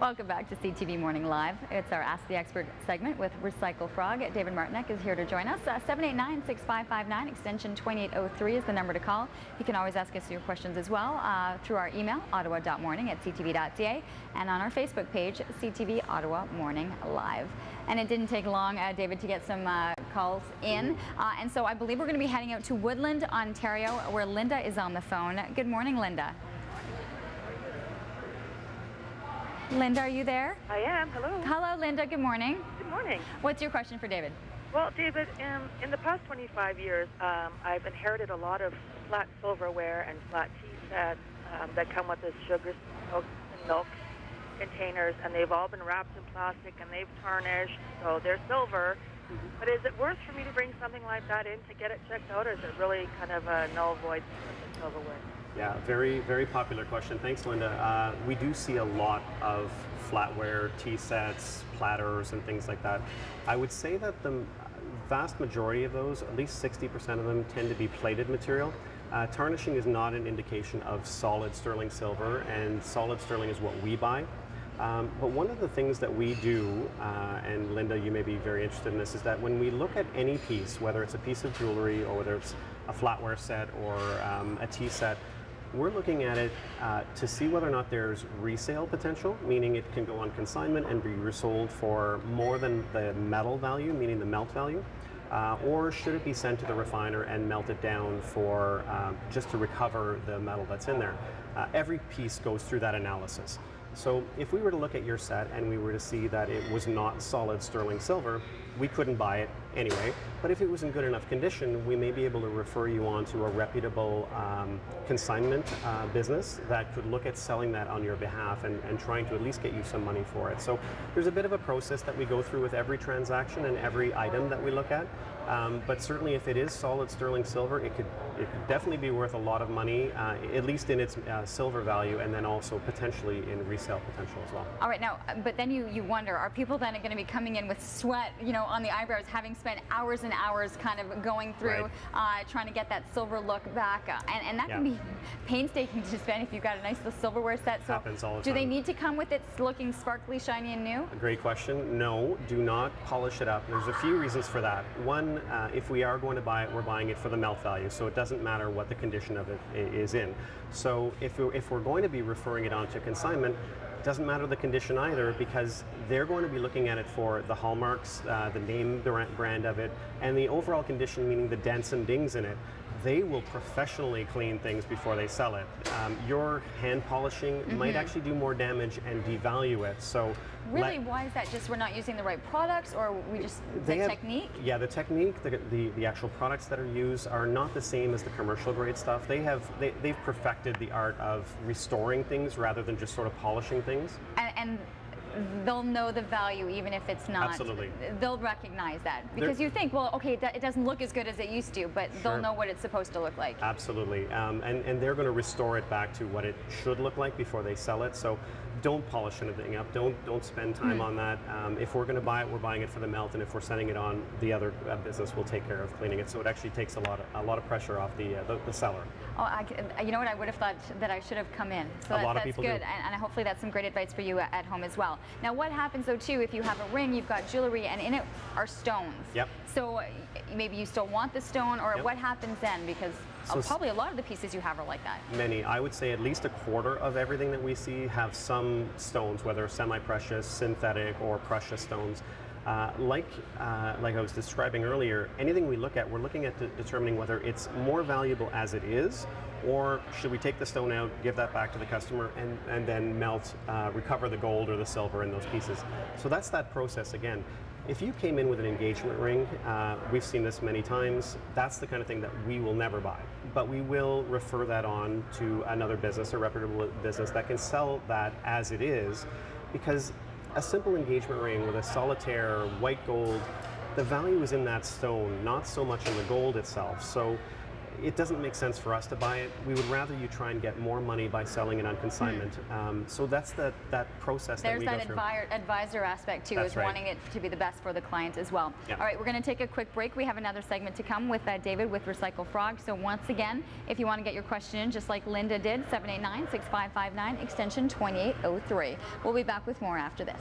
Welcome back to CTV Morning Live. It's our Ask the Expert segment with Recycle Frog. David Martinek is here to join us. 789-6559, extension 2803 is the number to call. You can always ask us your questions as well through our email, ottawa.morning@ctv.ca, and on our Facebook page, CTV Ottawa Morning Live. And it didn't take long, David, to get some calls in. And so I believe we're going to be heading out to Woodland, Ontario, where Linda is on the phone. Good morning, Linda. Linda, are you there? I am. Hello. Hello, Linda. Good morning. Good morning. What's your question for David? Well, David, in the past 25 years, I've inherited a lot of flat silverware and flat tea sets that come with the sugar, and milk containers, and they've all been wrapped in plastic and they've tarnished, so they're silver. But is it worth for me to bring something like that in to get it checked out, or is it really kind of a null void for silverware? Yeah, very, very popular question. Thanks, Linda. We do see a lot of flatware, tea sets, platters, and things like that. I would say that the vast majority of those, at least 60% of them, tend to be plated material. Tarnishing is not an indication of solid sterling silver, and solid sterling is what we buy. But one of the things that we do, and Linda, you may be very interested in this, is that when we look at any piece, whether it's a piece of jewelry or whether it's a flatware set or a tea set, we're looking at it to see whether or not there's resale potential, meaning it can go on consignment and be resold for more than the metal value, meaning the melt value, or should it be sent to the refiner and melted down for just to recover the metal that's in there. Every piece goes through that analysis. So if we were to look at your set and we were to see that it was not solid sterling silver, we couldn't buy it anyway. But if it was in good enough condition, we may be able to refer you on to a reputable consignment business that could look at selling that on your behalf and trying to at least get you some money for it. So there's a bit of a process that we go through with every transaction and every item that we look at. But certainly if it is solid sterling silver, it could definitely be worth a lot of money, at least in its silver value, and then also potentially in resale potential as well. All right, now, but then you wonder, are people then going to be coming in with sweat, on the eyebrows, having spent hours and hours kind of going through, trying to get that silver look back, and that can be painstaking to spend if you've got a nice little silverware set. So happens all the do time. They need to come with it looking sparkly, shiny, and new? A great question. No, do not polish it up. There's a few reasons for that. One, if we are going to buy it, we're buying it for the melt value, so it doesn't matter what the condition of it is in. So if we're going to be referring it on to consignment, doesn't matter the condition either, because they're going to be looking at it for the hallmarks, the name, the brand of it, and the overall condition, meaning the dents and dings in it. They will professionally clean things before they sell it. Your hand polishing might actually do more damage and devalue it. So really, why is that? Just we're not using the right products, or we just technique? Yeah, the technique, the actual products that are used are not the same as the commercial grade stuff. They've perfected the art of restoring things rather than just sort of polishing things. And they'll know the value even if it's not. Absolutely. They'll recognize that, because you think, well, okay, it doesn't look as good as it used to, but they'll know what it's supposed to look like. Absolutely, and they're going to restore it back to what it should look like before they sell it. So don't polish anything up. Don't spend time on that. If we're going to buy it, we're buying it for the melt, and if we're sending it on, the other business will take care of cleaning it. So it actually takes a lot of pressure off the seller. Oh, you know what? I would have thought that I should have come in. So lot of that's people good, do. and hopefully that's some great advice for you at home as well. Now, what happens though too if you have a ring, you've got jewelry, and in it are stones? Yep. So maybe you still want the stone, or what happens then? Because probably a lot of the pieces you have are like that. Many. I would say at least a quarter of everything that we see have some stones, whether semi-precious, synthetic, or precious stones. Like I was describing earlier, anything we look at, we're looking at determining whether it's more valuable as it is, or should we take the stone out, give that back to the customer, and then melt, recover the gold or the silver in those pieces. So that's that process again. If you came in with an engagement ring, we've seen this many times, that's the kind of thing that we will never buy. But we will refer that on to another business, a reputable business that can sell that as it is, because a simple engagement ring with a solitaire white gold, the value is in that stone, not so much in the gold itself. So it doesn't make sense for us to buy it. We would rather you try and get more money by selling it on consignment. So that's that process that we go through. There's that advisor aspect too, is wanting it to be the best for the client as well. Yeah. All right, we're going to take a quick break. We have another segment to come with David with Recycle Frog. So once again, if you want to get your question in, just like Linda did, 789-6559, extension 2803. We'll be back with more after this.